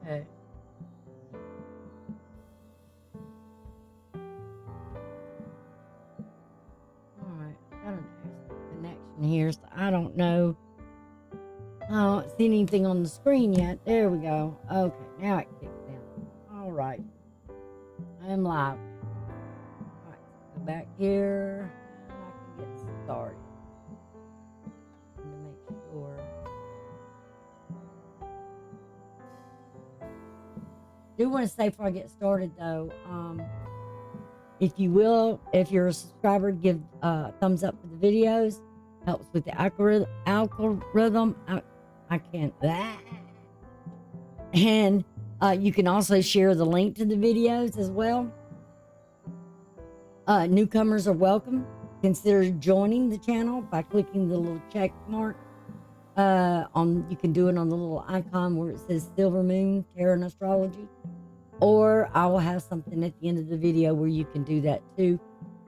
Okay. All right. I got an excellent connection here, so I don't know. I don't see anything on the screen yet. There we go. Okay, now it kicks in. All right. I am live. All right. Go back here, and I can get started. To make sure. Do want to say before I get started though, if you will, if you're a subscriber, give a thumbs up for the videos. Helps with the algorithm. I can't. And you can also share the link to the videos as well. Newcomers are welcome. Consider joining the channel by clicking the little check mark. You can do it on the little icon where it says Silver Moon Tarot and Astrology. Or I will have something at the end of the video where you can do that too.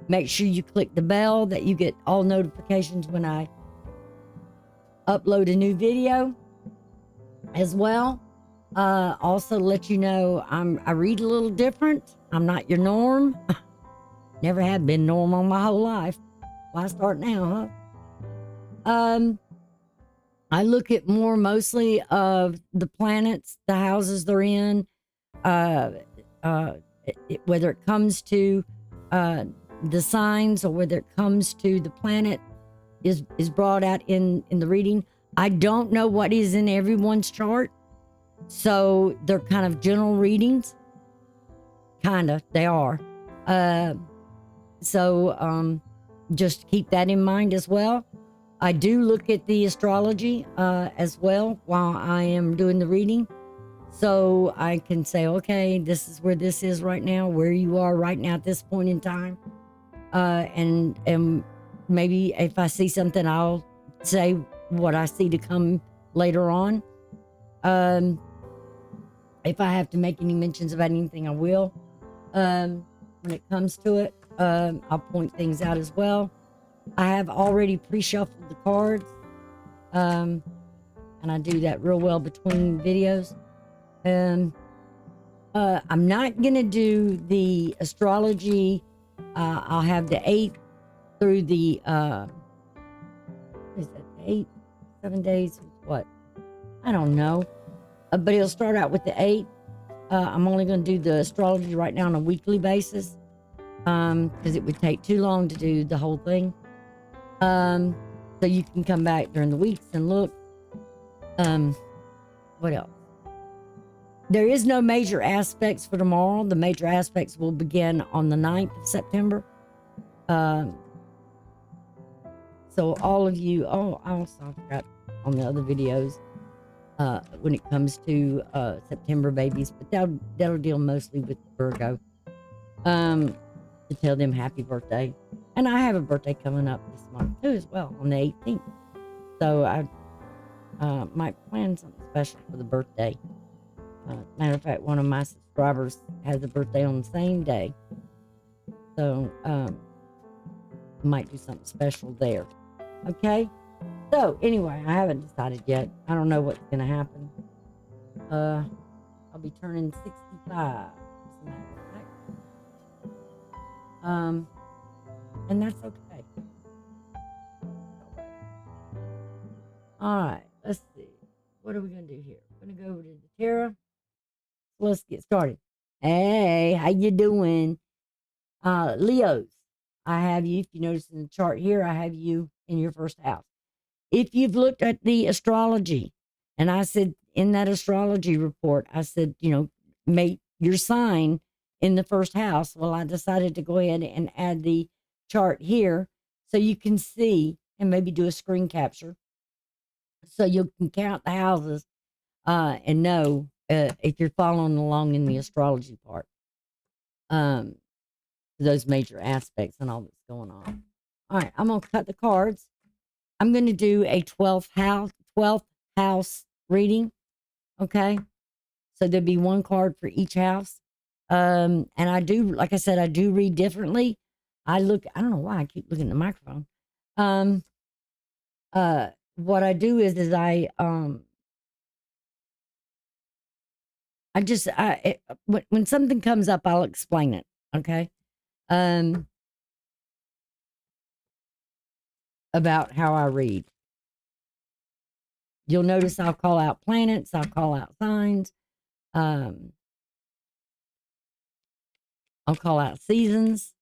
Make sure you click the bell that you get all notifications when I upload a new video as well. Also let you know I read a little different. I'm not your norm. Never have been normal my whole life. Why start now, huh? I look at more mostly of the planets, the houses they're in, whether it comes to the signs or whether it comes to the planet is brought out in the reading. I don't know what is in everyone's chart, so they're kind of general readings. They are. So just keep that in mind as well. I do look at the astrology as well while I am doing the reading. So I can say, okay, this is where this is right now, where you are right now at this point in time. And maybe if I see something, I'll say what I see to come later on. If I have to make any mentions about anything, I will. When it comes to it, I'll point things out as well. I have already pre-shuffled the cards. And I do that real well between videos. I'm not going to do the astrology. I'll have the 8 through the, what is that, 8, 7 days? What? I don't know. But it'll start out with the 8. I'm only going to do the astrology right now on a weekly basis because it would take too long to do the whole thing. So you can come back during the weeks and look. What else? There is no major aspects for tomorrow. The major aspects will begin on the 9th of September. So all of you, I also forgot on the other videos when it comes to September babies, but that'll deal mostly with Virgo. To tell them happy birthday. And I have a birthday coming up this month too as well, on the 18th. So I might plan something special for the birthday. Matter of fact, one of my subscribers has a birthday on the same day. So might do something special there. Okay? So anyway, I haven't decided yet. I don't know what's going to happen. I'll be turning 65. As a matter of fact. And that's okay. All right, let's see. What are we going to do here? We're going to go over to the tarot. Let's get started. Hey, how you doing? Leos, I have you, if you notice in the chart here, I have you in your first house. If you've looked at the astrology, and I said in that astrology report, I said, make your sign in the first house. Well, I decided to go ahead and add the chart here so you can see and maybe do a screen capture so you can count the houses and know if you're following along in the astrology part, those major aspects and all that's going on. All right, I'm going to cut the cards. I'm going to do a 12th house reading. Okay. So there'll be one card for each house. And I do, like I said, I do read differently. I don't know why I keep looking at the microphone. What I do is I When something comes up, I'll explain it. Okay. Um, about how I read. You'll notice I'll call out planets, I'll call out signs, um, I'll call out seasons.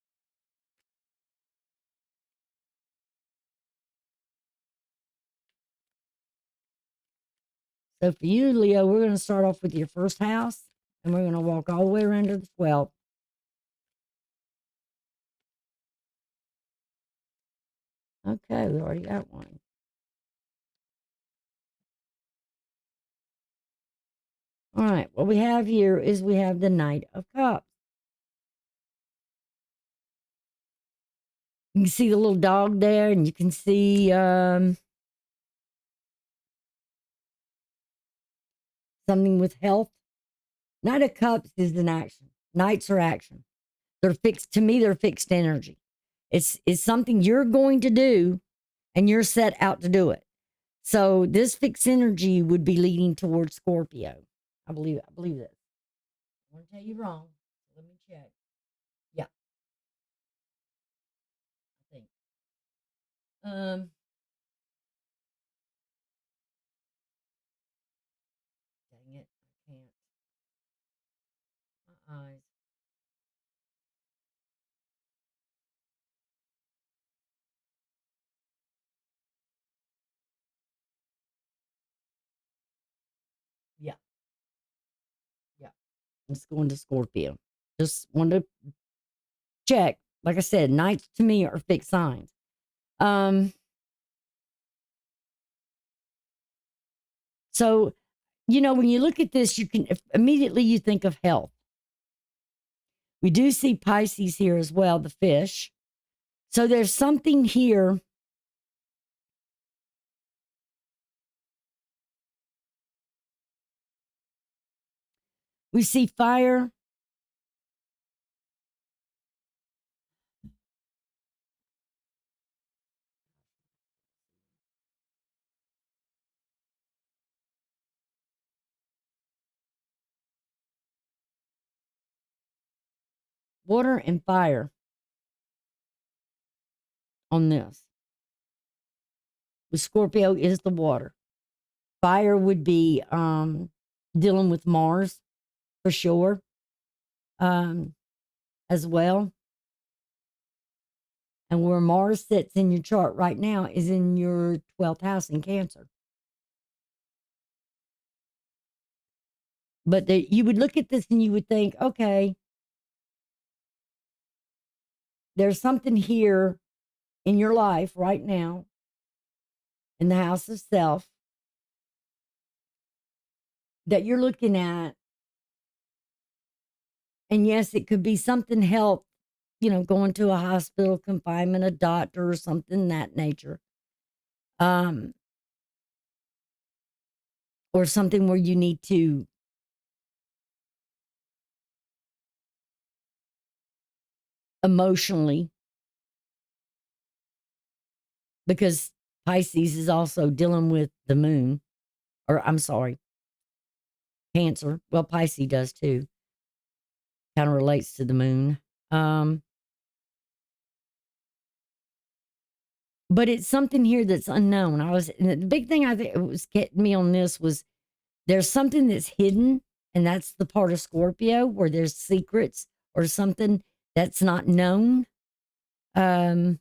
So for you, Leo, we're going to start off with your first house, and we're going to walk all the way around to the 12th. Okay, we already got one. All right, what we have here is we have the Knight of Cups. You can see the little dog there, and you can see something with health. Knight of Cups is an action. Knights are action. They're fixed. To me, they're fixed energy. It's something you're going to do, and you're set out to do it. So this fixed energy would be leading towards Scorpio. I believe this. I want to tell you wrong. Let me check. Yeah, I think. Um, dang it, I can't. My eyes. Yeah, yeah. It's going to Scorpio. Just wanted to check. Like I said, nights to me are fixed signs. Um, so when you look at this, you can immediately you think of health. We do see Pisces here as well, the fish. So there's something here. We see fire. Water and fire on this. With Scorpio is the water. Fire would be dealing with Mars for sure, as well. And where Mars sits in your chart right now is in your 12th house in Cancer. But you would look at this and you would think, okay, there's something here in your life right now in the house of self that you're looking at. And yes, it could be something health, going to a hospital, confinement, a doctor, or something that nature. Or something where you need to emotionally, because Pisces is also dealing with the moon, or I'm sorry, Cancer. Well, Pisces does too. Kind of relates to the moon. But it's something here that's unknown. The big thing I think was getting me on this was there's something that's hidden, and that's the part of Scorpio where there's secrets or something that's not known. Could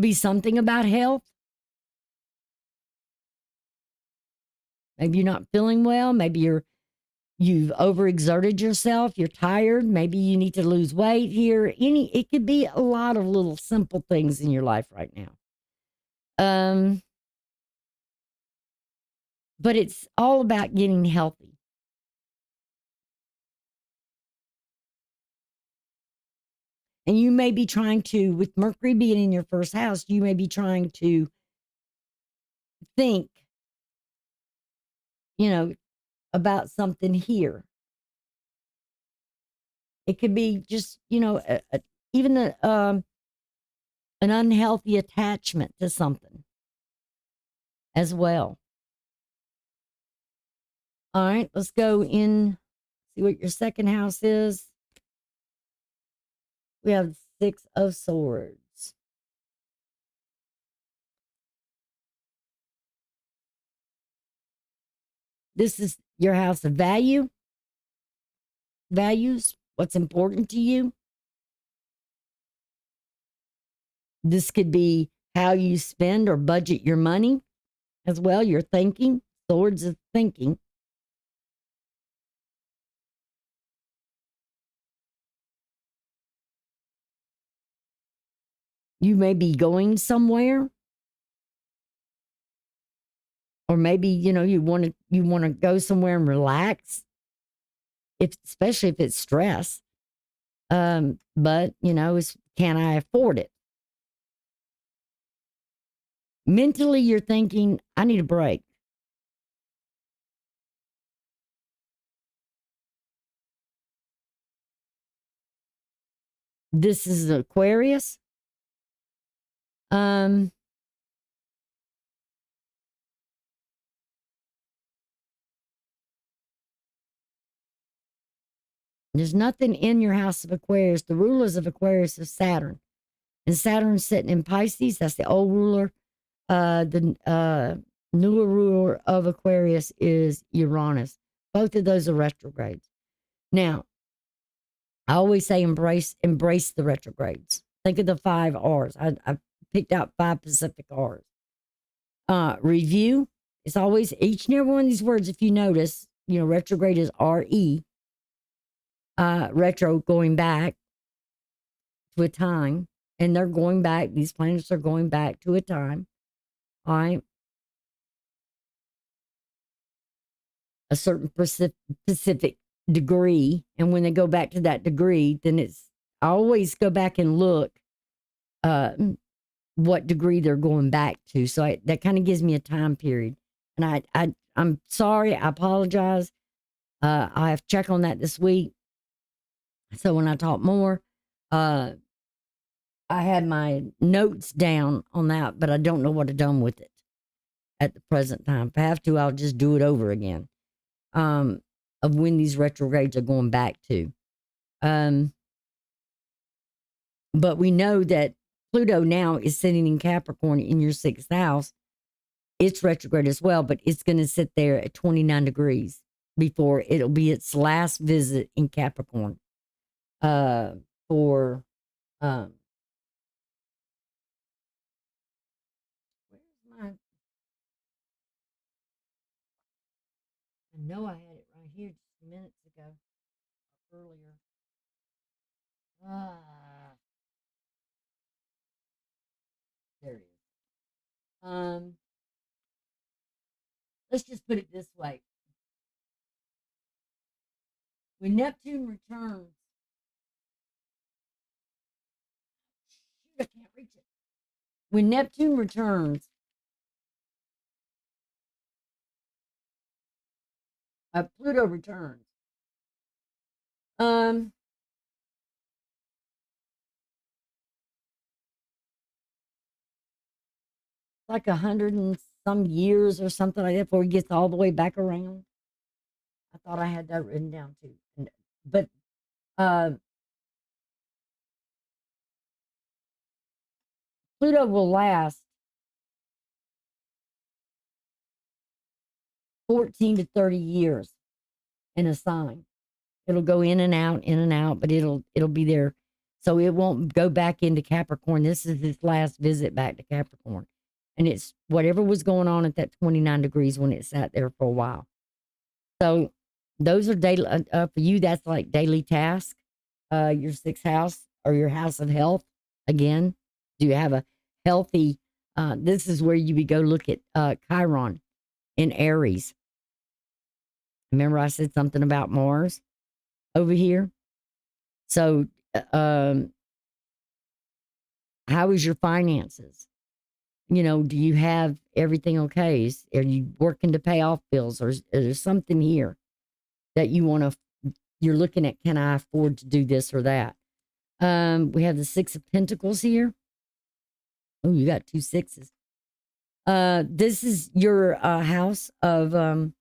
be something about health. Maybe you're not feeling well. Maybe you've overexerted yourself. You're tired. Maybe you need to lose weight here. It could be a lot of little simple things in your life right now. But it's all about getting healthy. And you may be trying to, with Mercury being in your first house, you may be trying to think, about something here. It could be just, even an unhealthy attachment to something. as well. All right, let's go in, see what your second house is. We have 6 of Swords. This is your house of values, what's important to you. This could be how you spend or budget your money as well. Your thinking. Swords is thinking. You may be going somewhere, or maybe you want to go somewhere and relax, especially if it's stress. But can I afford it? Mentally, you're thinking, I need a break. This is Aquarius. There's nothing in your house of Aquarius. The rulers of Aquarius is Saturn. And Saturn's sitting in Pisces. That's the old ruler. The newer ruler of Aquarius is Uranus. Both of those are retrogrades. Now, I always say embrace the retrogrades. Think of the 5 R's. I picked out 5 Pacific R's. Review. It's always each and every one of these words. If you notice, retrograde is RE. Retro, going back to a time, and they're going back. These planets are going back to a time. All right. A certain specific degree. And when they go back to that degree, then I always go back and look what degree they're going back to. So that kind of gives me a time period. And I'm sorry, I apologize. I have to check on that this week. So when I talk more, I had my notes down on that, but I don't know what I've done with it at the present time. If I have to, I'll just do it over again. Of when these retrogrades are going back to. But we know that Pluto now is sitting in Capricorn in your 6th house. It's retrograde as well, but it's going to sit there at 29 degrees before it'll be its last visit in Capricorn. For where's my? I know I had it right here just minutes ago, earlier. Ah, there it is. Let's just put it this way: when Neptune returns, shoot, I can't reach it. When Neptune returns, Pluto returns. Like 100 and some years or something like that before he gets all the way back around. I thought I had that written down too. But Pluto will last 14 to 30 years in a sign. It'll go in and out, but it'll be there. So it won't go back into Capricorn. This is his last visit back to Capricorn. And it's whatever was going on at that 29 degrees when it sat there for a while. So those are daily, for you, that's like daily tasks. Your 6th house or your house of health. Again, do you have a healthy, this is where you would go look at Chiron in Aries. Remember I said something about Mars over here? So how is your finances? Do you have everything okay? Are you working to pay off bills, or is there something here that you're looking at? Can I afford to do this or that? We have the 6 of Pentacles here. Oh, you got 2 6s. This is your house of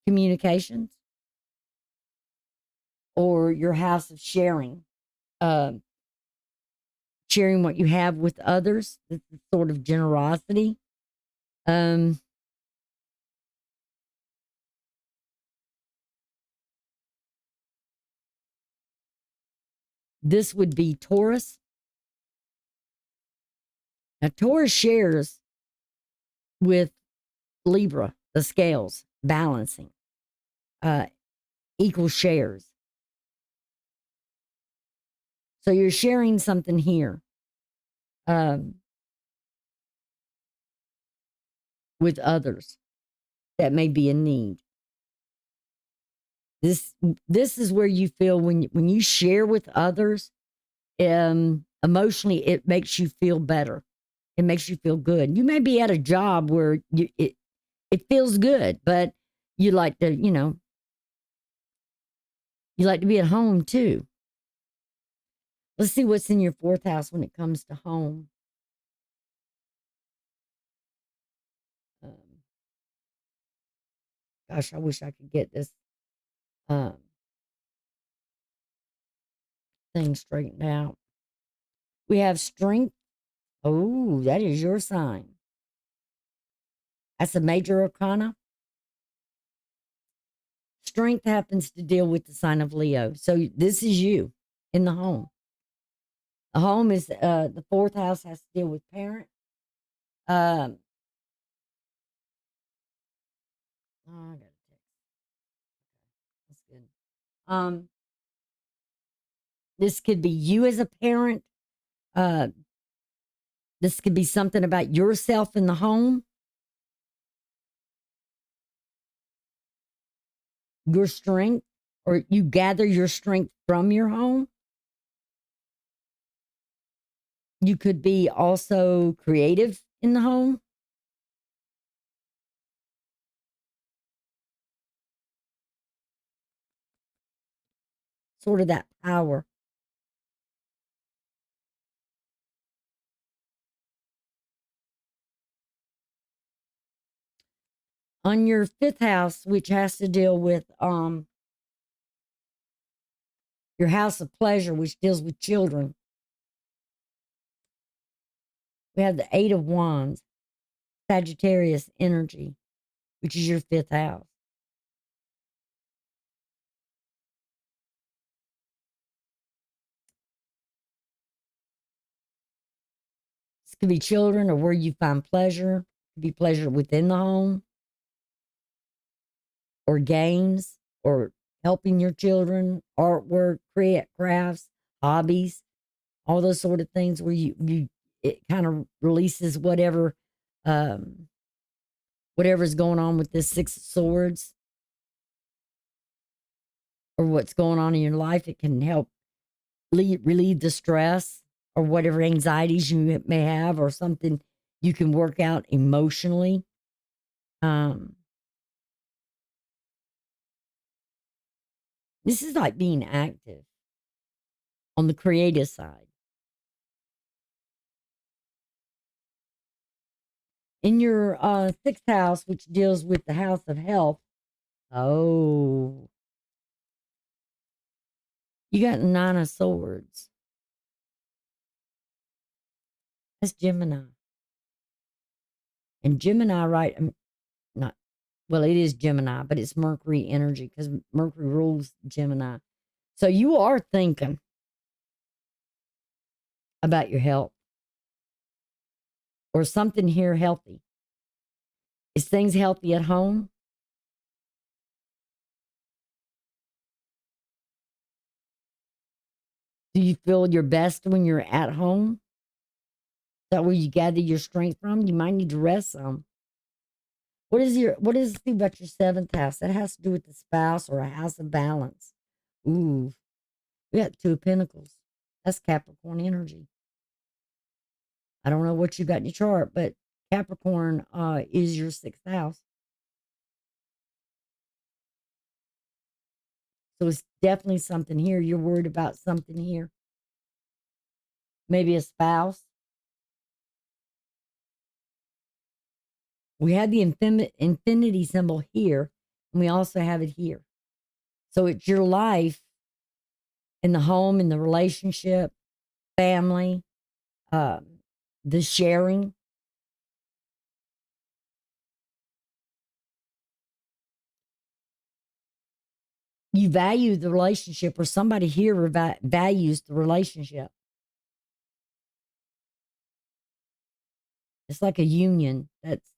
communications, or your house of sharing. Uh, sharing what you have with others. This is sort of generosity. Um, this would be Taurus. Now, Taurus shares with Libra, the scales, balancing, uh, equal shares. So you're sharing something here um, with others that may be in need. This this is where you feel when you share with others, emotionally, it makes you feel better. It makes you feel good. You may be at a job where it feels good, but you like to, you like to be at home too. Let's see what's in your fourth house when it comes to home. Um, gosh, I wish I could get this um, thing straightened out. We have strength. Oh, that is your sign. That's a major arcana. Strength happens to deal with the sign of Leo. So this is you in the home. The home is the fourth house has to deal with parent. Um, oh, I got a text. That's good. Um, this could be you as a parent. Uh, this could be something about yourself in the home, your strength, or you gather your strength from your home. You could be also creative in the home. Sort of that power. On your fifth house, which has to deal with your house of pleasure, which deals with children, we have the Eight of Wands, Sagittarius energy, which is your fifth house. This could be children or where you find pleasure. It could be pleasure within the home, or games, or helping your children, artwork, create crafts, hobbies, all those sort of things where you it kind of releases um whatever's going on with this Six of Swords, or what's going on in your life. It can help relieve the stress or whatever anxieties you may have, or something you can work out emotionally. Um, this is like being active on the creative side. In your sixth house, which deals with the house of health, oh, you got Nine of Swords. That's Gemini. And Gemini, right? Not, well, it is Gemini, but it's Mercury energy because Mercury rules Gemini. So you are thinking about your health, or something here healthy. Is things healthy at home? Do you feel your best when you're at home? Is that where you gather your strength from? You might need to rest some. What does it do about your seventh house? That has to do with the spouse or a house of balance. Ooh, we got Two of Pentacles. That's Capricorn energy. I don't know what you got in your chart, but Capricorn is your sixth house. So it's definitely something here. You're worried about something here. Maybe a spouse. We have the infinity symbol here, and we also have it here. So it's your life in the home, in the relationship, family, the sharing. You value the relationship, or somebody here values the relationship. It's like a union that's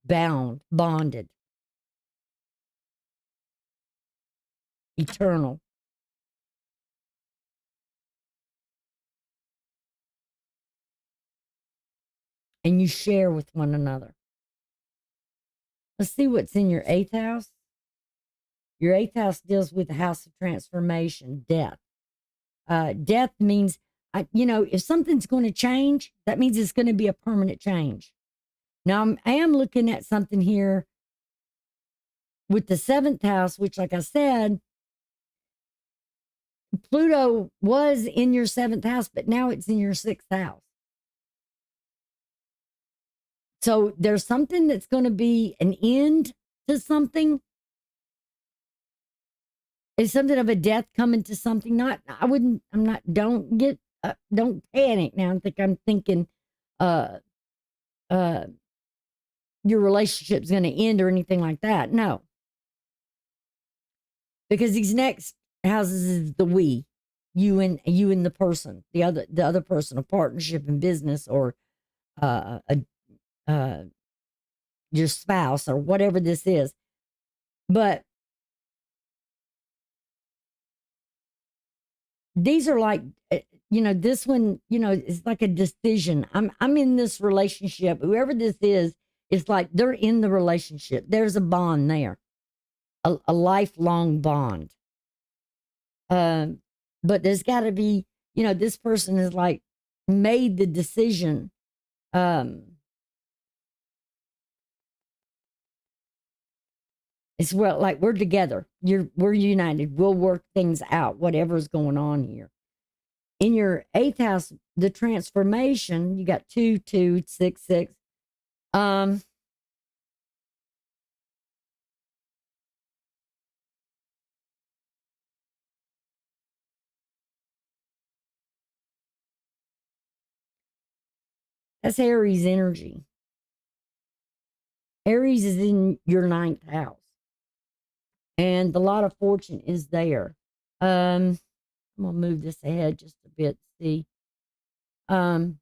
bonded, eternal. And you share with one another. Let's see what's in your eighth house. Your eighth house deals with the house of transformation, death. Death means, if something's going to change, that means it's going to be a permanent change. Now, I am looking at something here with the seventh house, which, like I said, Pluto was in your seventh house, but now it's in your sixth house. So there's something that's going to be an end to something. Is something of a death coming to something? Don't panic now. I'm thinking, uh, your relationship's going to end or anything like that. No. Because these next houses is the we, you and the person, the other person, a partnership in business, or a your spouse, or whatever this is. But these are like, this one, is like a decision. I'm in this relationship. Whoever this is, it's like they're in the relationship. There's a bond there, a lifelong bond. But there's got to be, this person is like made the decision. It's like we're together. We're united. We'll work things out, whatever's going on here. In your eighth house, the transformation, you got 2, 2, 6, 6. That's Aries energy. Aries is in your ninth house, and the lot of fortune is there. I'm gonna move this ahead just a bit. See, okay,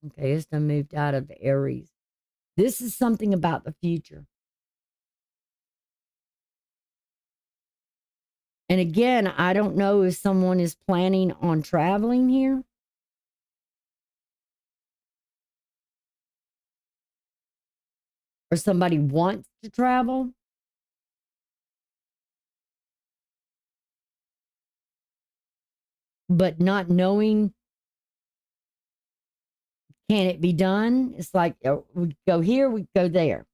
it's done moved out of Aries. This is something about the future. And again, I don't know if someone is planning on traveling here. Or somebody wants to travel. But not knowing, can it be done? It's like, we go here, we go there.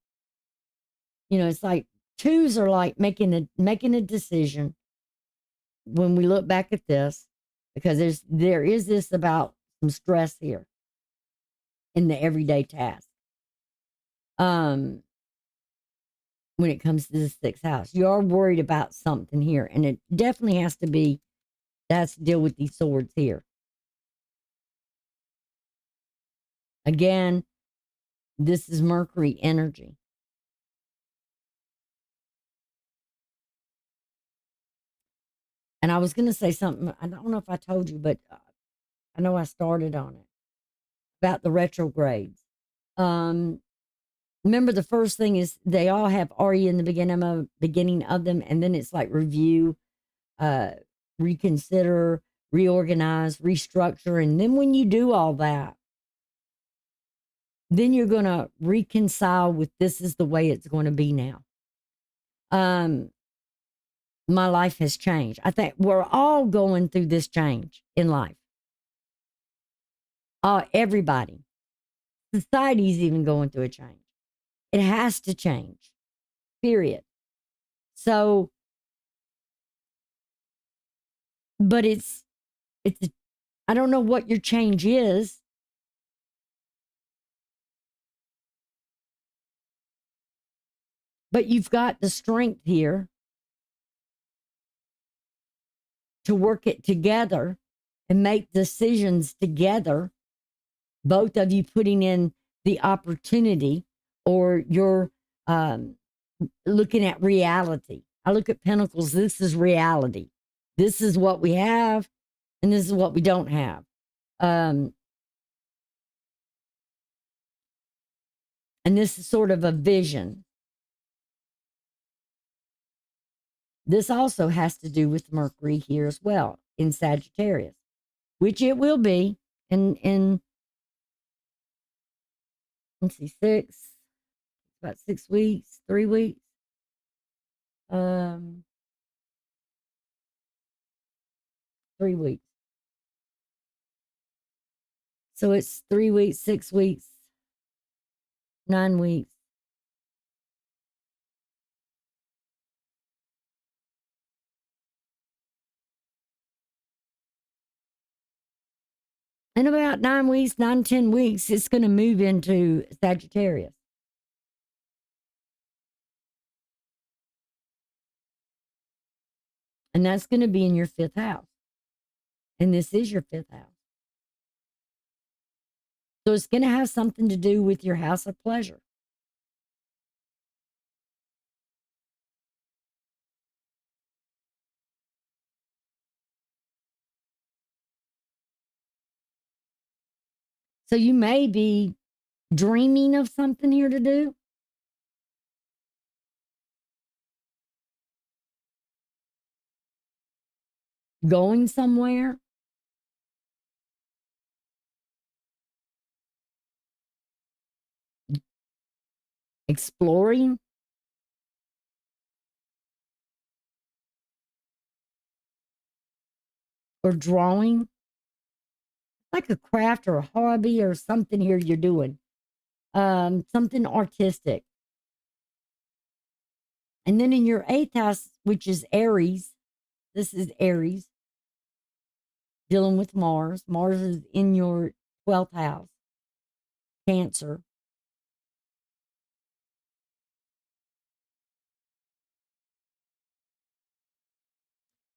It's like twos are like making a decision when we look back at this, because there is this about some stress here in the everyday task. When it comes to the sixth house, you are worried about something here, and it definitely has to deal with these swords here. Again, this is Mercury energy. And I was going to say something. I don't know if I told you, but I know I started on it about the retrogrades. Remember, the first thing is they all have RE in the beginning of them, and then it's like review, reconsider, reorganize, restructure, and then when you do all that, then you're going to reconcile with, this is the way it's going to be now. My life has changed. I think we're all going through this change in life. Everybody. Society's even going through a change. It has to change, period. So, but I don't know what your change is, But you've got the strength here to work it together and make decisions together, both of you putting in the opportunity, or you're looking at reality. I look at Pentacles, this is reality. This is what we have, and this is what we don't have. And this is sort of a vision. This also has to do with Mercury here as well in Sagittarius, which it will be in let's see, about 6 weeks, 3 weeks. 3 weeks. So it's 3 weeks, 6 weeks, 9 weeks. In about 9 weeks, 9, 10 weeks, it's going to move into Sagittarius. And that's going to be in your 5th house. And this is your 5th house. So it's going to have something to do with your house of pleasure. So you may be dreaming of something here to do. Going somewhere. Exploring. Or drawing. Like a craft or a hobby or something here you're doing. Something artistic. And then in your 8th house, which is Aries, this is Aries, dealing with Mars. Mars is in your 12th house, Cancer.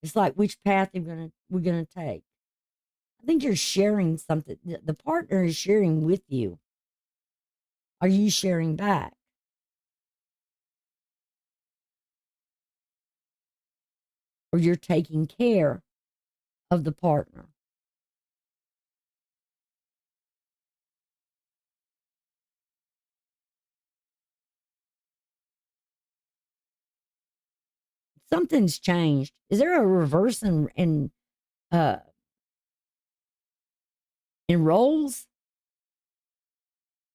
It's like, which path we're gonna take. I think you're sharing something. The partner is sharing with you. Are you sharing back? Or you're taking care of the partner? Something's changed. Is there a reverse uh in roles?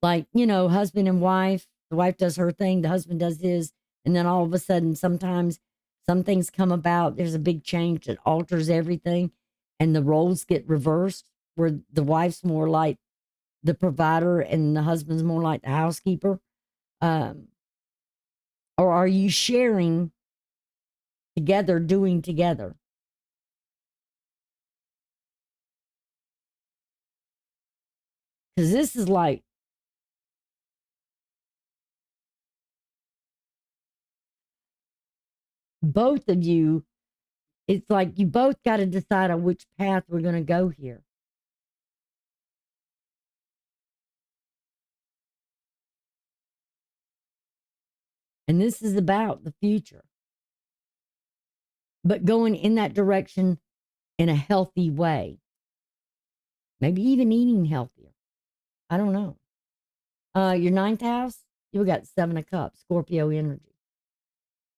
Like, husband and wife. The wife does her thing, the husband does his, and then all of a sudden, sometimes some things come about. There's a big change that alters everything, and the roles get reversed, where the wife's more like the provider and the husband's more like the housekeeper. Or are you sharing together, doing together? Because this is like, both of you, it's like you both got to decide on which path we're going to go here. And this is about the future, but going in that direction in a healthy way. Maybe even eating healthier. I don't know. Your 9th house, you got 7 of Cups, Scorpio energy.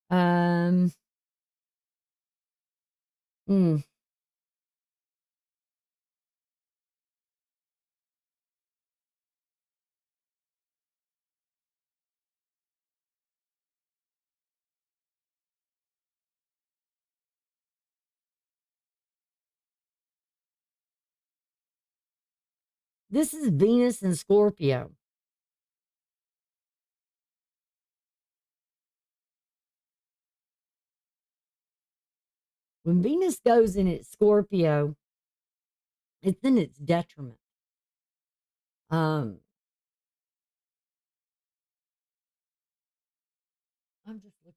Mm, this is Venus and Scorpio. When Venus goes in its Scorpio, it's in its detriment. I'm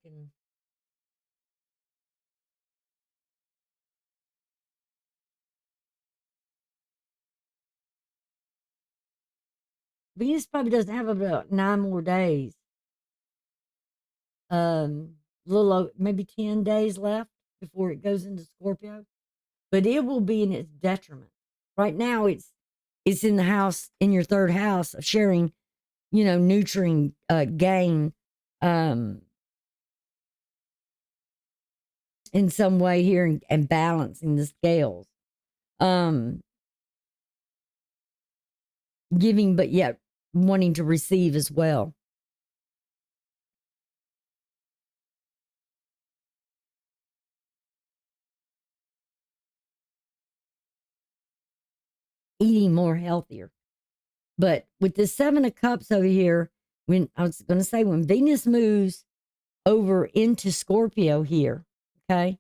and Venus probably doesn't have about 9 more days. Little maybe 10 days left before it goes into Scorpio, but it will be in its detriment. Right now, it's in the house, in your third house of sharing, nurturing, gain, in some way here, and balancing the scales, um, giving, but yet wanting to receive as well. Eating more healthier. But with the 7 of Cups over here, when I was going to say, when Venus moves over into Scorpio here, okay,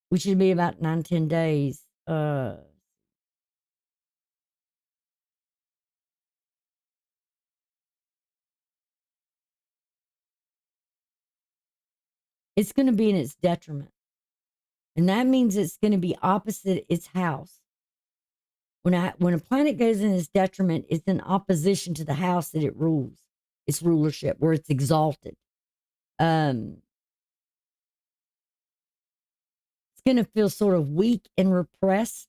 which should be about 9-10 days. It's going to be in its detriment. And that means it's going to be opposite its house. When a planet goes in its detriment, it's in opposition to the house that it rules, its rulership, where it's exalted. It's going to feel sort of weak and repressed.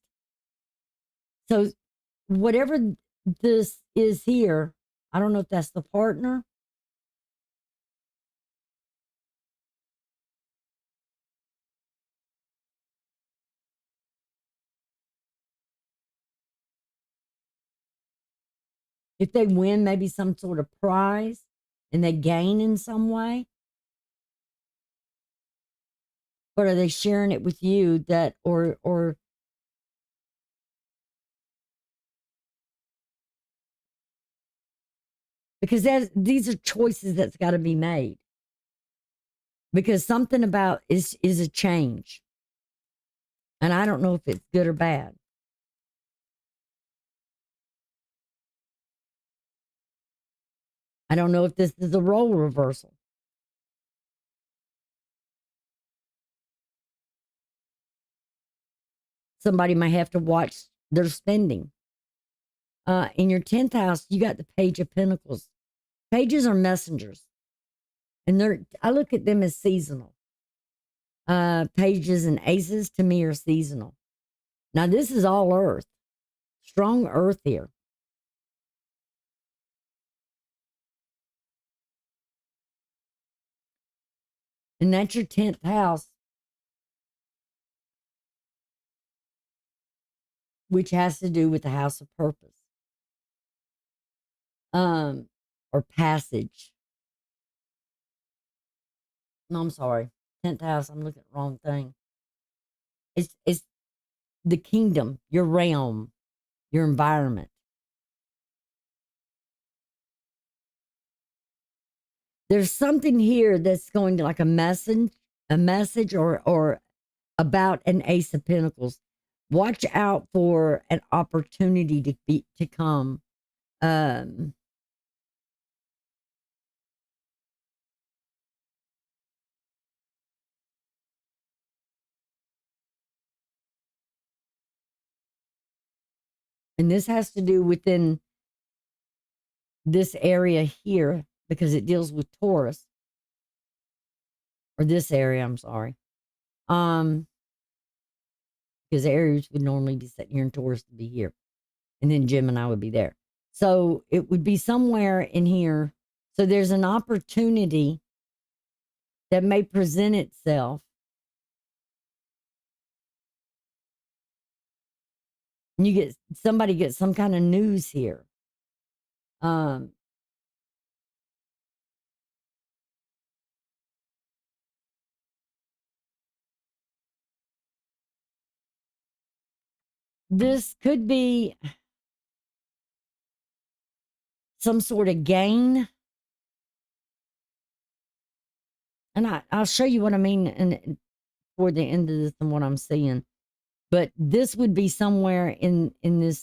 So whatever this is here, I don't know if that's the partner. If they win maybe some sort of prize and they gain in some way, but are they sharing it with you, that or because these are choices that's got to be made, because something about is a change, and I don't know if it's good or bad. I don't know if this is a role reversal. Somebody might have to watch their spending. In your 10th house, you got the Page of Pentacles. Pages are messengers, and I look at them as seasonal. Pages and aces to me are seasonal. Now, this is all earth, strong earth here. And that's your 10th house, which has to do with the house of purpose, or passage. No, I'm sorry. 10th house, I'm looking at the wrong thing. It's the kingdom, your realm, your environment. There's something here that's going to, like a message or about an Ace of Pentacles. Watch out for an opportunity to come. And this has to do within this area here, because it deals with Taurus, or this area, I'm sorry. Because Aries would normally be sitting here and Taurus would be here. And then Gemini would be there. So it would be somewhere in here. So there's an opportunity that may present itself. And somebody gets some kind of news here. This could be some sort of gain. And I'll show you what I mean toward the end of this and what I'm seeing. But this would be somewhere in the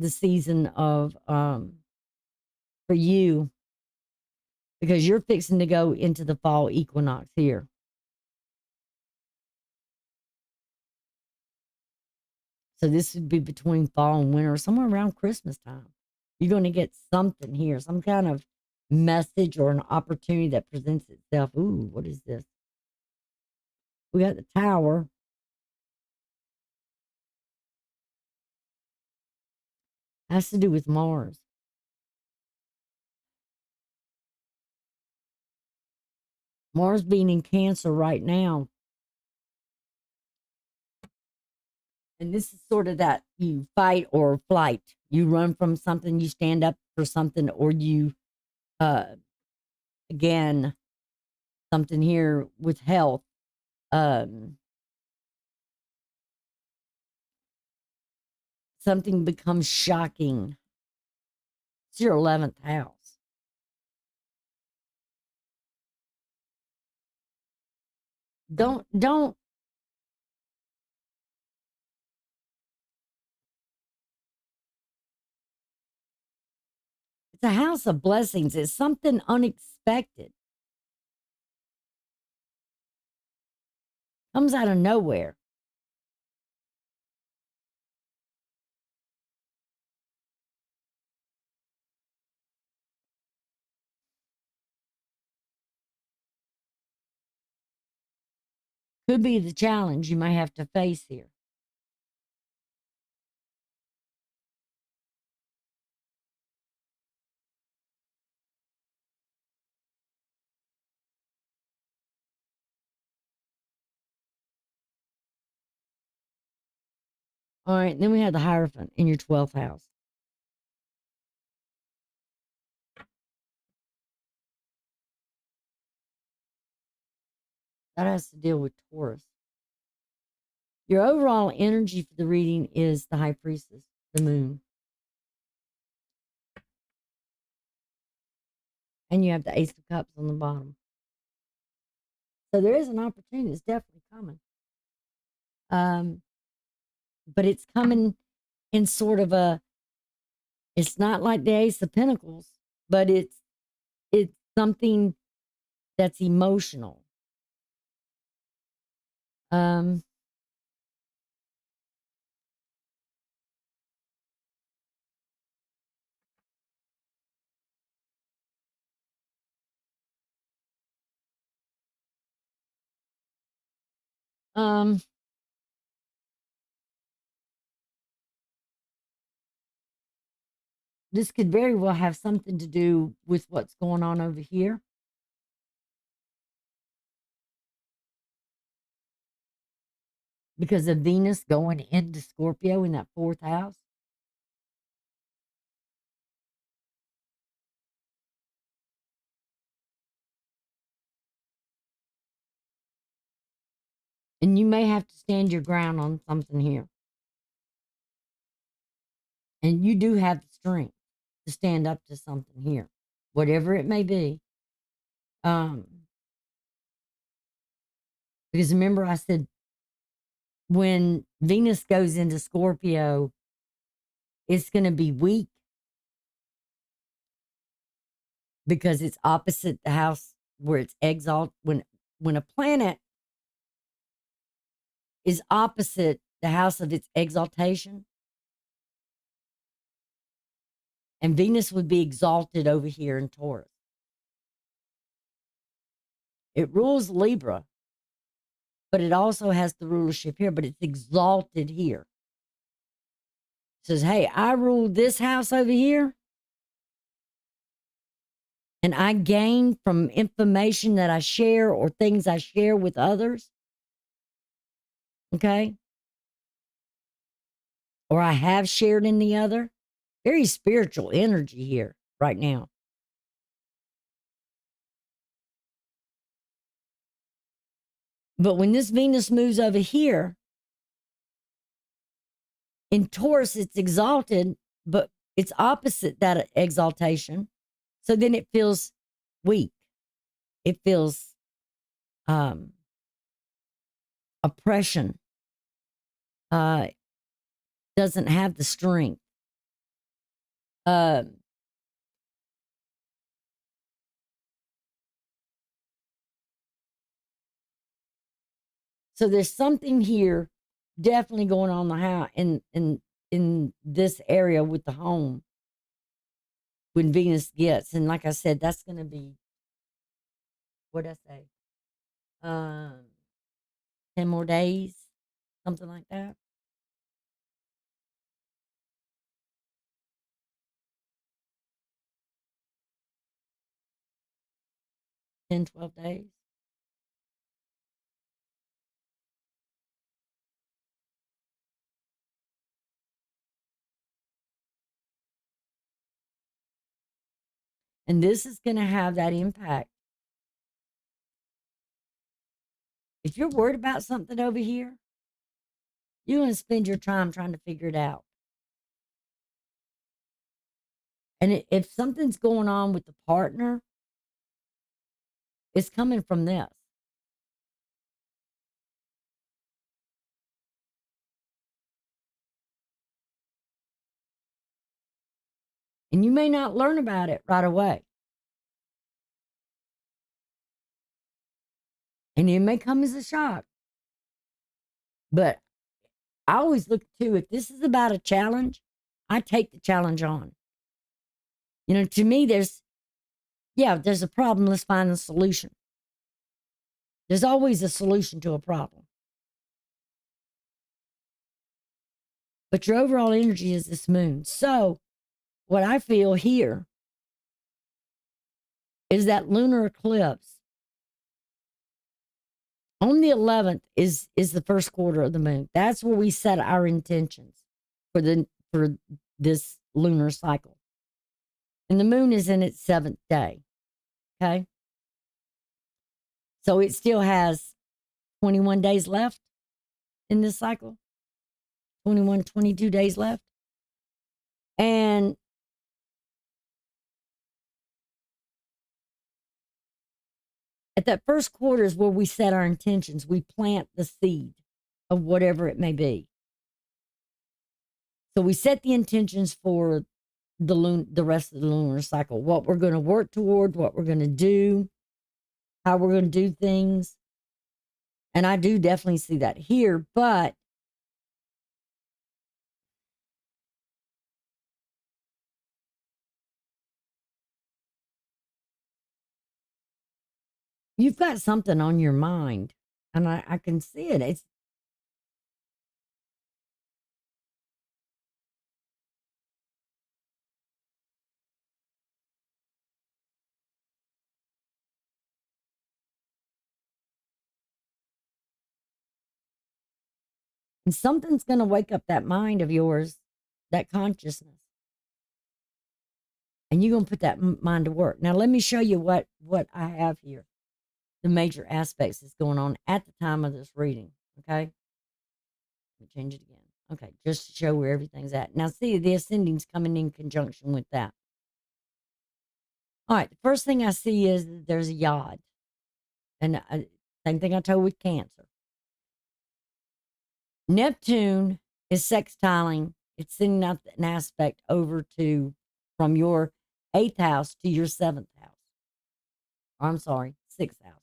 season of for you. because you're fixing to go into the fall equinox here. So this would be between fall and winter, somewhere around Christmas time. You're going to get something here, some kind of message or an opportunity that presents itself. Ooh, what is this? We got the Tower. Has to do with Mars. Mars being in Cancer right now. And this is sort of that you fight or flight. You run from something, you stand up for something, or you, again, something here with health. Something becomes shocking. It's your 11th house. Don't, it's a house of blessings. It's something unexpected. Comes out of nowhere. Could be the challenge you may have to face here. All right, then we have the Hierophant in your 12th house. That has to deal with Taurus. Your overall energy for the reading is the High Priestess, the Moon. And you have the Ace of Cups on the bottom. So there is an opportunity. It's definitely coming. But it's coming in sort of a, it's not like the Ace of Pentacles, but it's something that's emotional. Um, um, this could very well have something to do with what's going on over here. Because of Venus going into Scorpio in that 4th house. And you may have to stand your ground on something here. And you do have the strength to stand up to something here, whatever it may be. Because remember, I said when Venus goes into Scorpio, it's going to be weak because it's opposite the house where it's exalt. When a planet is opposite the house of its exaltation, and Venus would be exalted over here in Taurus. It rules Libra, but it also has the rulership here, but it's exalted here. It says, hey, I rule this house over here, and I gain from information that I share or things I share with others. Okay. Or I have shared in the other. Very spiritual energy here right now. But when this Venus moves over here, in Taurus, it's exalted, but it's opposite that exaltation. So then it feels weak. It feels oppression. Doesn't have the strength. So there's something here definitely going on in the house in this area with the home when Venus gets. And like I said, that's going to be, what I say, 10 more days, something like that. 10, 12 days. And this is going to have that impact. If you're worried about something over here, you're going to spend your time trying to figure it out. And if something's going on with the partner, it's coming from this. And you may not learn about it right away. And it may come as a shock. But I always look too, if this is about a challenge, I take the challenge on. You know, to me, there's a problem. Let's find a solution. There's always a solution to a problem. But your overall energy is this moon. So what I feel here is that lunar eclipse on the 11th is the first quarter of the moon. That's where we set our intentions for this lunar cycle. And the moon is in its 7th day. Okay? So it still has 21 days left in this cycle. 21, 22 days left. And at that first quarter is where we set our intentions. We plant the seed of whatever it may be. So we set the intentions for the rest of the lunar cycle, what we're going to work toward, what we're going to do, how we're going to do things. And I do definitely see that here, but you've got something on your mind, and I can see it. It's and something's going to wake up that mind of yours, that consciousness. And you're going to put that mind to work. Now, let me show you what I have here. The major aspects that's going on at the time of this reading. Okay. Let me change it again. Okay. Just to show where everything's at. Now, see, the ascending's coming in conjunction with that. All right. The first thing I see is there's a yod. And same thing I told with Cancer. Neptune is sextiling. It's sending out an aspect over to from your 8th house to your 7th house. Or, I'm sorry, 6th house.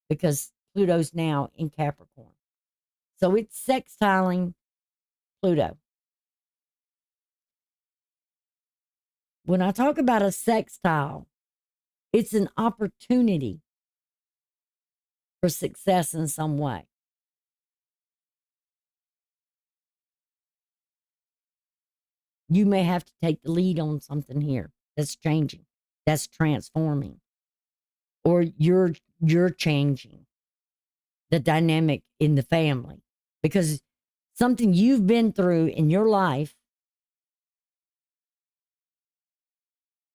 Because Pluto's now in Capricorn. So it's sextiling Pluto. When I talk about a sextile, it's an opportunity for success in some way. You may have to take the lead on something here that's changing, that's transforming, or you're changing the dynamic in the family because something you've been through in your life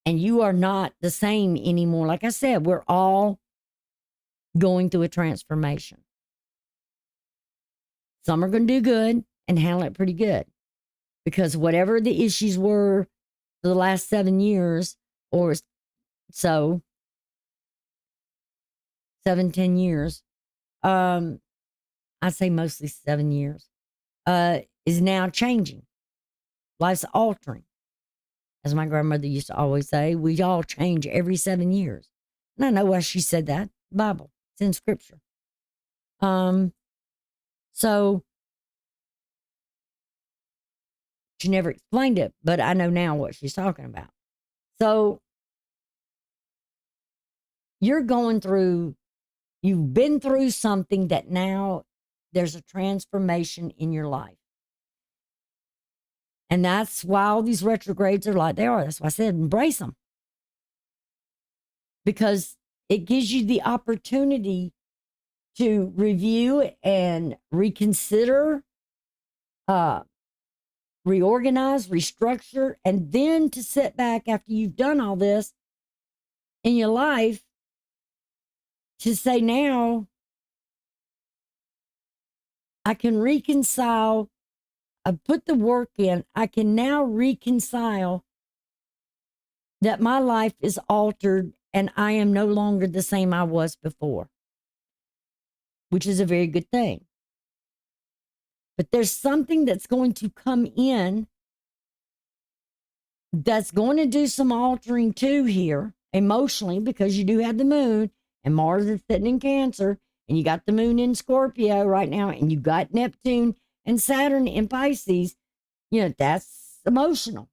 and you are not the same anymore. Like I said, we're all going through a transformation. Some are going to do good and handle it pretty good because whatever the issues were for the last 7 years or so, 7-10 years, I'd say mostly 7 years, is now changing. Life's altering. As my grandmother used to always say, we all change every 7 years. And I know why she said that. Bible. It's in scripture. So she never explained it, but I know now what she's talking about. So you've been through something that now there's a transformation in your life. And that's why all these retrogrades are like they are. That's why I said embrace them. Because it gives you the opportunity to review and reconsider, reorganize, restructure, and then to sit back after you've done all this in your life to say, now I can reconcile. I put the work in. I can now reconcile that my life is altered and I am no longer the same I was before, which is a very good thing. But there's something that's going to come in that's going to do some altering too here emotionally, because you do have the moon and Mars is sitting in Cancer, and you got the moon in Scorpio right now, and you got Neptune and Saturn in Pisces. You know, that's emotional.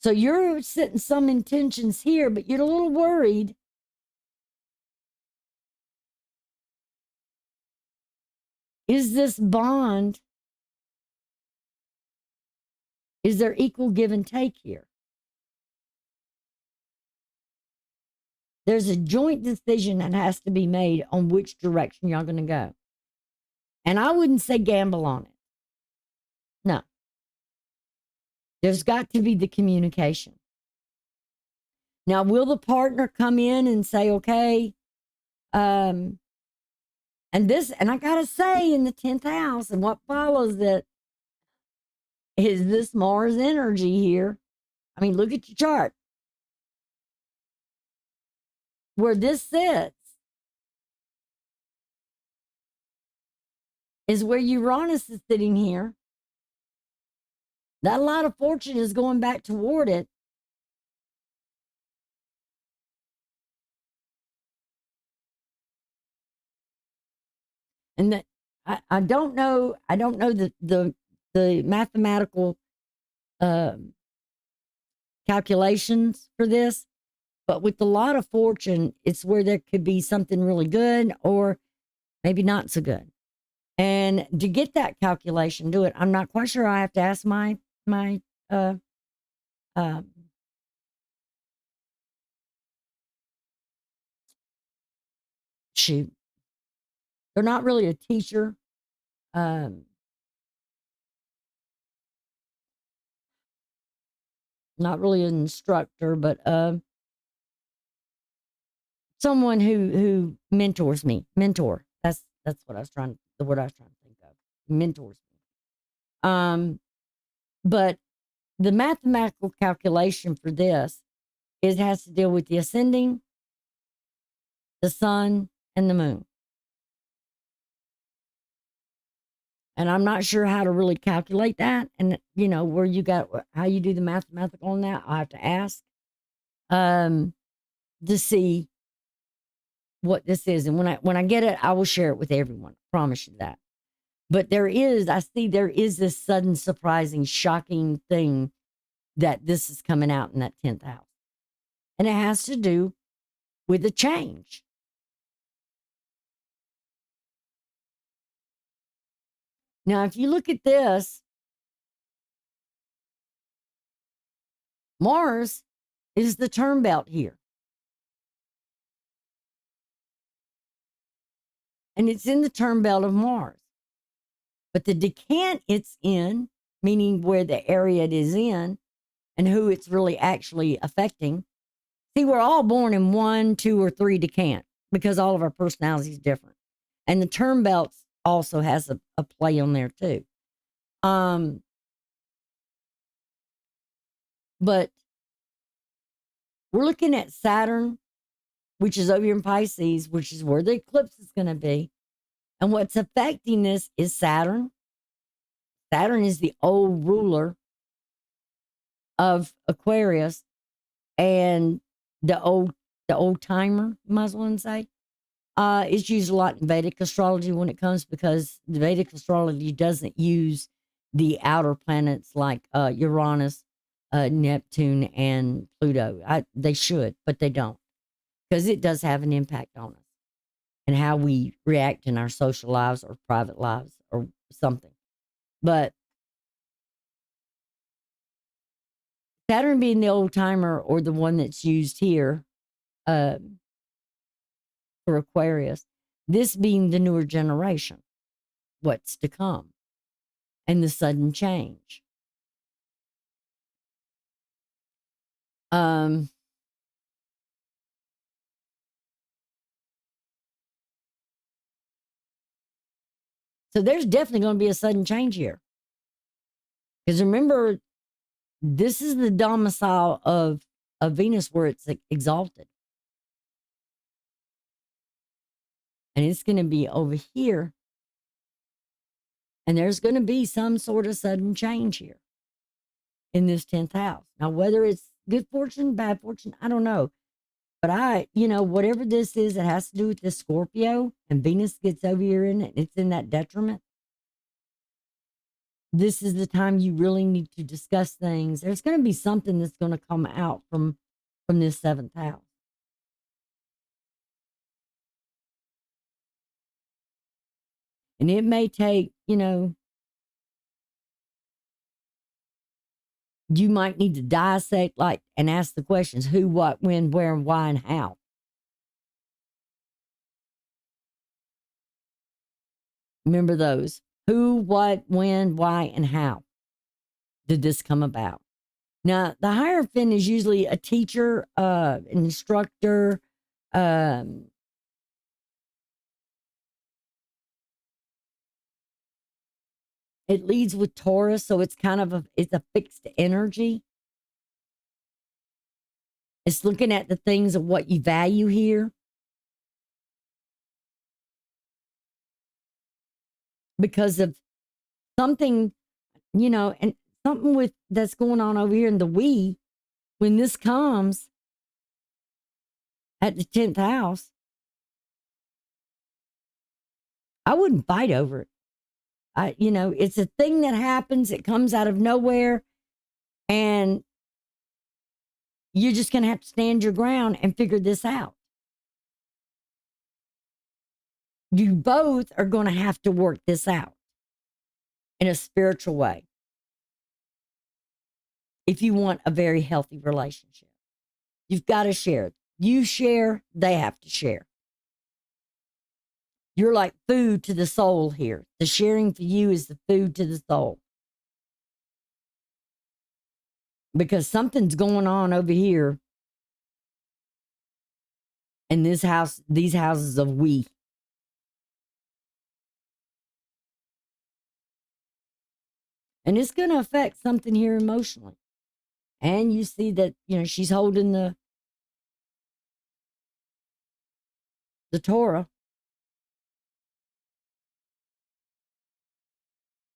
So you're setting some intentions here, but you're a little worried. Is this bond, is there equal give and take here? There's a joint decision that has to be made on which direction y'all going to go. And I wouldn't say gamble on it. No. There's got to be the communication. Now, will the partner come in and say, okay, and I got to say, in the 10th house and what follows that is this Mars energy here. I mean, look at your chart. Where this sits is where Uranus is sitting here. That lot of fortune is going back toward it. And that I don't know the mathematical calculations for this, but with the lot of fortune, it's where there could be something really good or maybe not so good. And to get that calculation, do it. I'm not quite sure. I have to ask my shoot. They're not really a teacher. Not really an instructor, but someone who mentors me. Mentor. That's what I was trying. The word I was trying to think of. Mentors me. But the mathematical calculation for this has to deal with the ascending, the sun, and the moon. And I'm not sure how to really calculate that. And, you know, where you got, how you do the mathematical on that, I'll have to ask to see what this is. And when I get it, I will share it with everyone. I promise you that. But there is this sudden, surprising, shocking thing that this is coming out in that 10th house. And it has to do with a change. Now, if you look at this, Mars is the term belt here. And it's in the term belt of Mars. But the decant it's in, meaning where the area it is in and who it's really actually affecting. See, we're all born in 1, 2, or 3 decant because all of our personality is different. And the term belts also has a play on there too. But we're looking at Saturn, which is over in Pisces, which is where the eclipse is going to be. And what's affecting this is Saturn. Saturn is the old ruler of Aquarius and the old timer, you might as well say. It's used a lot in Vedic astrology when it comes, because the Vedic astrology doesn't use the outer planets like Uranus, Neptune, and Pluto. They should, but they don't, because it does have an impact on us and how we react in our social lives or private lives or something. But Saturn being the old timer, or the one that's used here uh, for Aquarius, this being the newer generation, what's to come, and the sudden change. Um, so there's definitely going to be a sudden change here. Because remember, this is the domicile of Venus where it's exalted. And it's going to be over here. And there's going to be some sort of sudden change here in this 10th house. Now, whether it's good fortune, bad fortune, I don't know. But whatever this is, it has to do with the Scorpio, and Venus gets over here in it, and it's in that detriment. This is the time you really need to discuss things. There's going to be something that's going to come out from this 7th house. And it may take, you might need to dissect and ask the questions: who, what, when, where, and why, and how. Remember those: who, what, when, why, and how did this come about? Now, the Hierophant is usually a teacher, an instructor. It leads with Taurus, so it's kind of it's a fixed energy. It's looking at the things of what you value here. Because of something, and something with that's going on over here in the when this comes at the 10th house, I wouldn't fight over it. It's a thing that happens. It comes out of nowhere, and you're just going to have to stand your ground and figure this out. You both are going to have to work this out in a spiritual way if you want a very healthy relationship. You've got to share. You share, they have to share. You're like food to the soul here. The sharing for you is the food to the soul. Because something's going on over here in this house, these houses of we. And it's going to affect something here emotionally. And you see that, she's holding the Torah.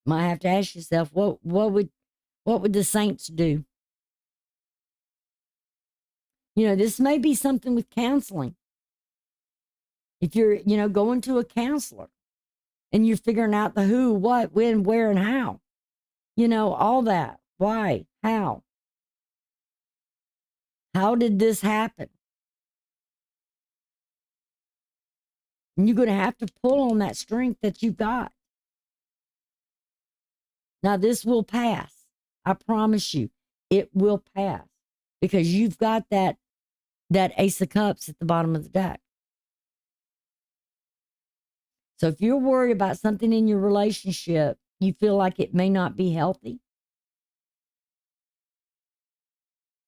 Might have to ask yourself, what would the saints do? This may be something with counseling. If you're, going to a counselor and you're figuring out the who, what, when, where, and how, all that. Why? How? How did this happen? And you're going to have to pull on that strength that you've got. Now, this will pass. I promise you, it will pass, because you've got that Ace of Cups at the bottom of the deck. So if you're worried about something in your relationship, you feel like it may not be healthy,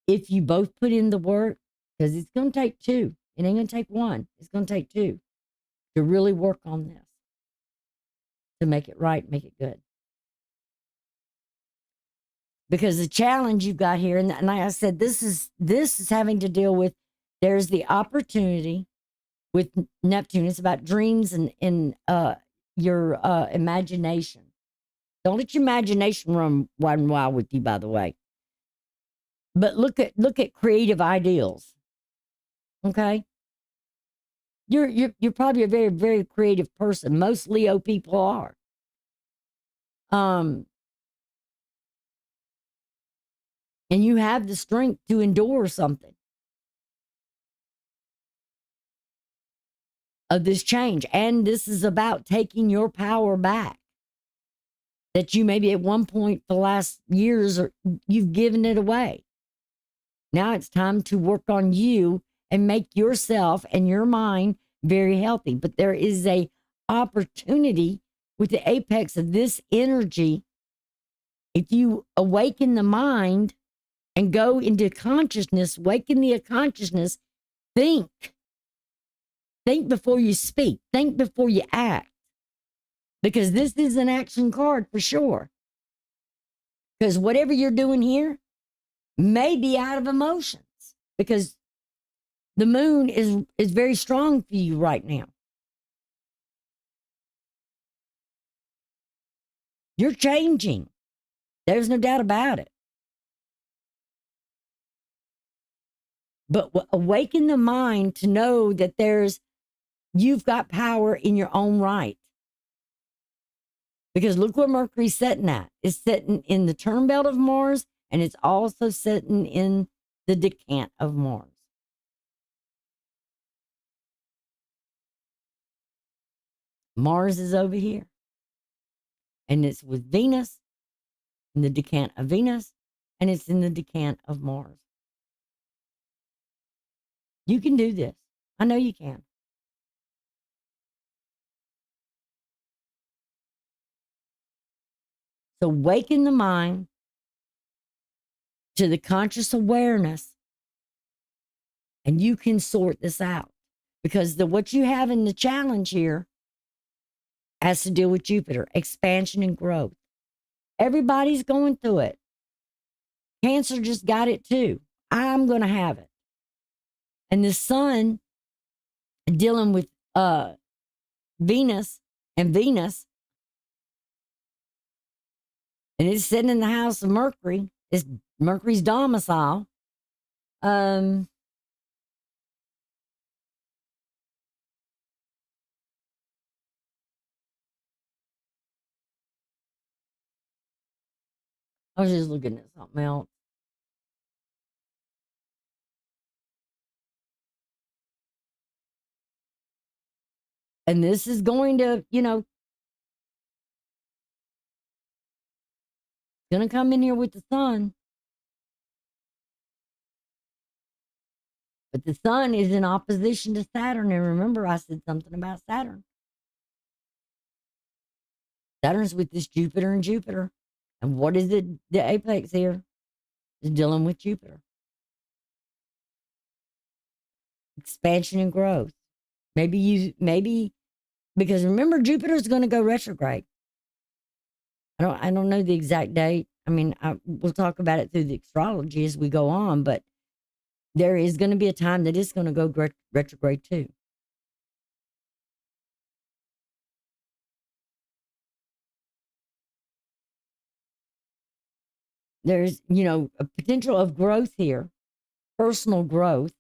if you both put in the work, because it's going to take two. It ain't going to take one. It's going to take two to really work on this, to make it right, make it good. Because the challenge you've got here, and like I said, this is having to deal with, there's the opportunity with Neptune. It's about dreams and your imagination. Don't let your imagination run wild with you, by the way. But look at creative ideals. Okay? You're probably a very, very creative person. Most Leo people are. And you have the strength to endure something of this change. And this is about taking your power back that you maybe at one point for the last years or you've given it away. Now it's time to work on you and make yourself and your mind very healthy. But there is a opportunity with the apex of this energy. If you awaken the mind and go into consciousness, waken the consciousness, think. Think before you speak. Think before you act. Because this is an action card for sure. Because whatever you're doing here may be out of emotions. Because the moon is very strong for you right now. You're changing. There's no doubt about it. But awaken the mind to know that you've got power in your own right. Because look where Mercury's sitting at. It's sitting in the term belt of Mars, and it's also sitting in the decant of Mars. Mars is over here. And it's with Venus in the decant of Venus, and it's in the decant of Mars. You can do this. I know you can. So waken the mind to the conscious awareness, and you can sort this out. Because what you have in the challenge here has to deal with Jupiter, expansion and growth. Everybody's going through it. Cancer just got it too. I'm going to have it. And the sun dealing with Venus, and it's sitting in the house of Mercury. It's Mercury's domicile. I was just looking at something else. And this is going to, going to come in here with the sun. But the sun is in opposition to Saturn. And remember, I said something about Saturn. Saturn's with this Jupiter and Jupiter. And what is it? The apex here is dealing with Jupiter. Expansion and growth. Maybe because remember, Jupiter is going to go retrograde. I don't know the exact date. I mean, we'll talk about it through the astrology as we go on, but there is going to be a time that it's going to go retrograde too. There's, a potential of growth here, personal growth,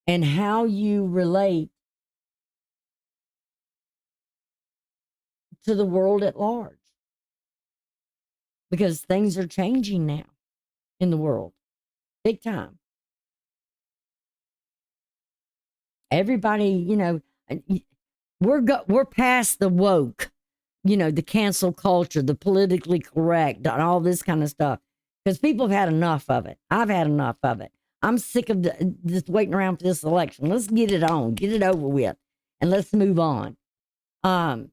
and how you relate to the world at large. Because things are changing now in the world, big time. Everybody, we're past the woke, the cancel culture, the politically correct, and all this kind of stuff. Because people have had enough of it. I've had enough of it. I'm sick of just waiting around for this election. Let's get it on, get it over with, and let's move on. I'm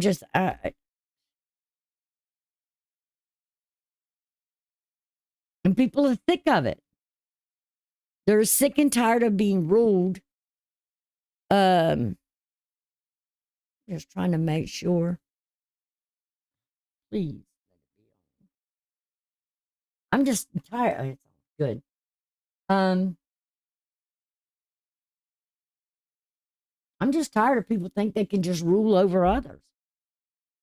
just, and people are sick of it. They're sick and tired of being ruled. Just trying to make sure. Please. I'm just tired. It's good. I'm just tired of people think they can just rule over others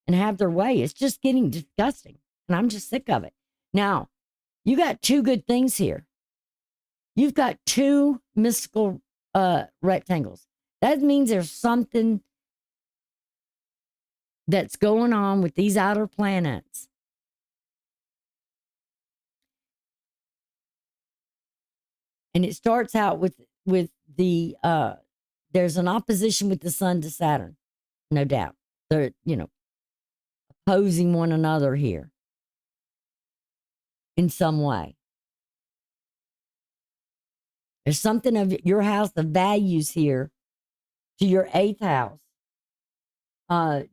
and have their way. It's just getting disgusting. And I'm just sick of it. Now, you got two good things here. You've got two mystical rectangles. That means there's something that's going on with these outer planets. And it starts out with the there's an opposition with the sun to Saturn, no doubt. They're, opposing one another here in some way. There's something of your house of values here to your eighth house,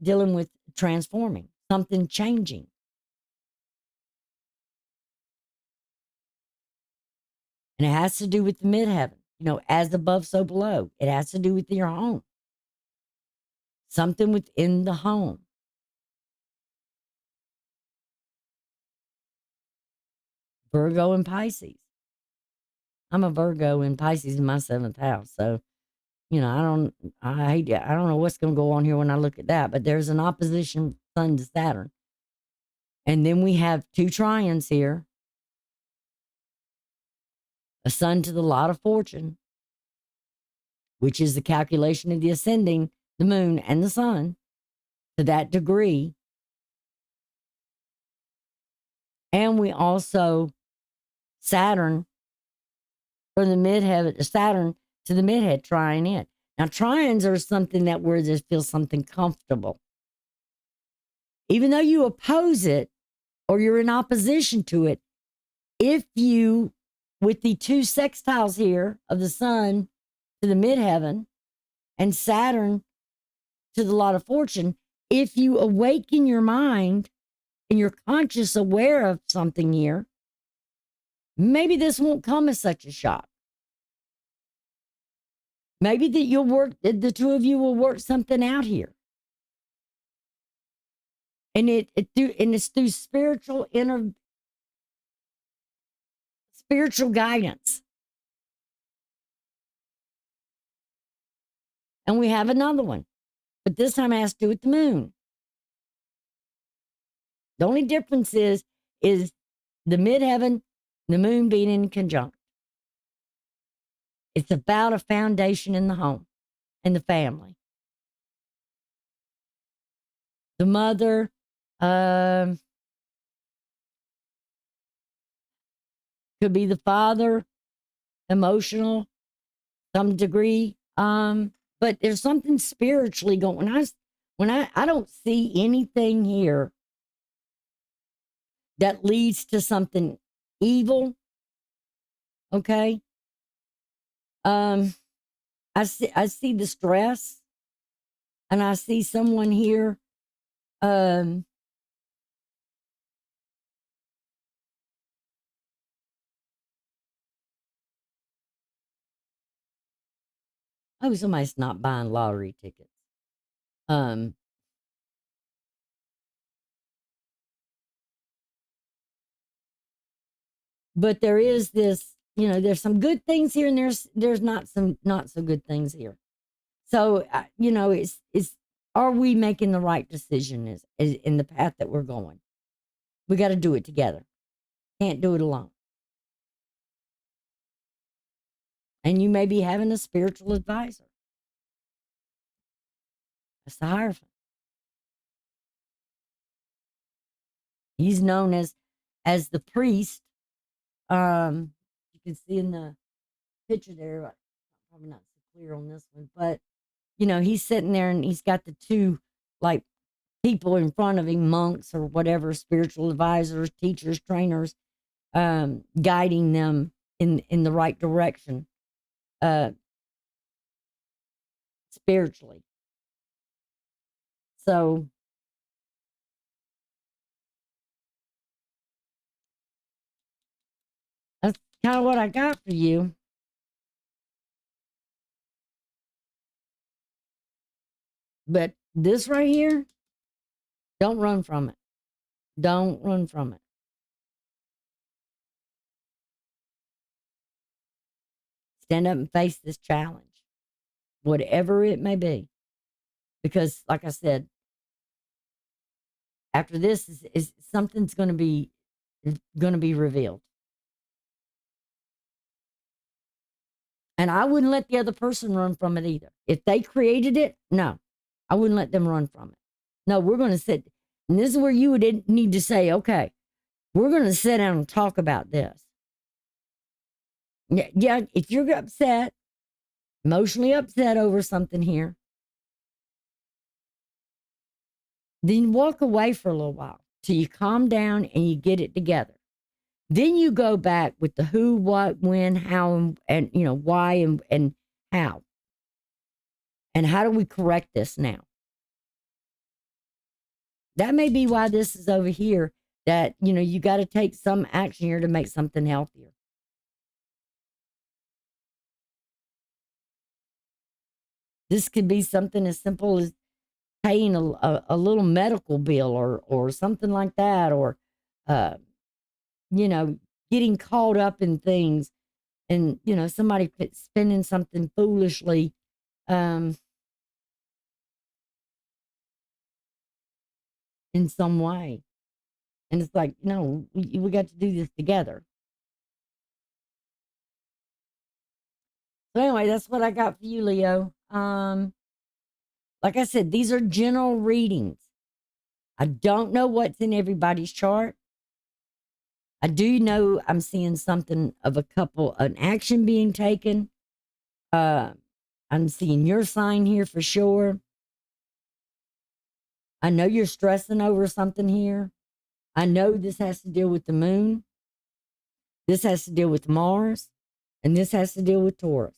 dealing with transforming, something changing. And it has to do with the midheaven, as above, so below. It has to do with your home, something within the home. Virgo and Pisces. I'm a Virgo and Pisces in my seventh house. So, I don't know what's going to go on here when I look at that, but there's an opposition sun to Saturn. And then we have two trions here. A sun to the lot of fortune, which is the calculation of the ascending, the moon and the sun to that degree. And we also Saturn from the midheaven, Saturn to the midhead, trine it. Now, trions are something that where there feels something comfortable. Even though you oppose it or you're in opposition to it, if you, with the two sextiles here of the sun to the midheaven and Saturn to the lot of fortune, if you awaken your mind and you're conscious, aware of something here, maybe this won't come as such a shock. Maybe that you'll work, the two of you will work something out here. And it's through spiritual guidance. And we have another one, but this time it has to do with the moon. The only difference is the midheaven, the moon being in conjunct. It's about a foundation in the home, in the family. The mother, could be the father, emotional, some degree. But there's something spiritually going on. When I don't see anything here that leads to something evil. Okay. I see the stress, and I see someone here. Oh, somebody's not buying lottery tickets. But there is this, there's some good things here, and there's not so good things here. So, it's are we making the right decision is in the path that we're going? We got to do it together. Can't do it alone. And you may be having a spiritual advisor. That's the Hierophant. He's known as the priest. You can see in the picture there, probably not so clear on this one, but he's sitting there and he's got the two like people in front of him, monks or whatever, spiritual advisors, teachers, trainers, guiding them in the right direction, spiritually. So that's kind of what I got for you. But this right here, don't run from it. Don't run from it. Stand up and face this challenge, whatever it may be. Because, like I said, after this is something's going to be revealed. And I wouldn't let the other person run from it either. If they created it, no, I wouldn't let them run from it. No, we're going to sit. And this is where you would need to say, okay, we're going to sit down and talk about this. Yeah, if you're upset, emotionally upset over something here, then walk away for a little while till you calm down and you get it together. Then you go back with the who, what, when, how, and you know, why and how. And how do we correct this now? That may be why this is over here, that, you know, you got to take some action here to make something healthier. This could be something as simple as paying a little medical bill or something like that, or, uh, you know, getting caught up in things and, you know, somebody spending something foolishly. Um, in some way. And it's like, no, we got to do this together. So anyway, that's what I got for you, Leo. Like I said, these are general readings. I don't know what's in everybody's chart. I do know I'm seeing something of a couple, an action being taken. I'm seeing your sign here for sure. I know you're stressing over something here. I know this has to deal with the moon. This has to deal with Mars. And this has to deal with Taurus.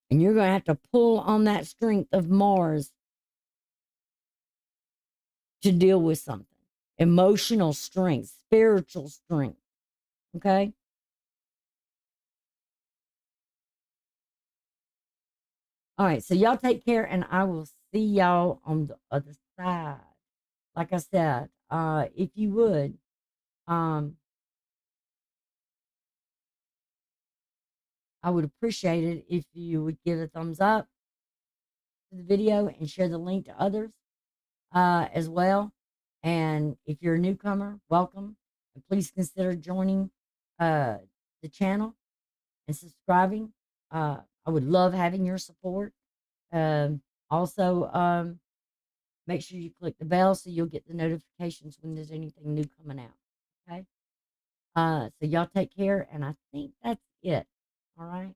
And you're going to have to pull on that strength of Mars to deal with something. Emotional strength, spiritual strength. Okay? All right. So y'all take care, and I will see y'all on the other side. Like I said, if you would, um, I would appreciate it if you would give a thumbs up to the video and share the link to others as well. And if you're a newcomer, welcome. And please consider joining the channel and subscribing. I would love having your support. Also, make sure you click the bell so you'll get the notifications when there's anything new coming out. Okay. So y'all take care, and I think that's it. All right.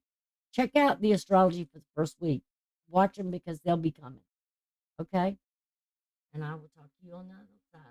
Check out the astrology for the first week. Watch them because they'll be coming. Okay. And I will talk to you on the other side.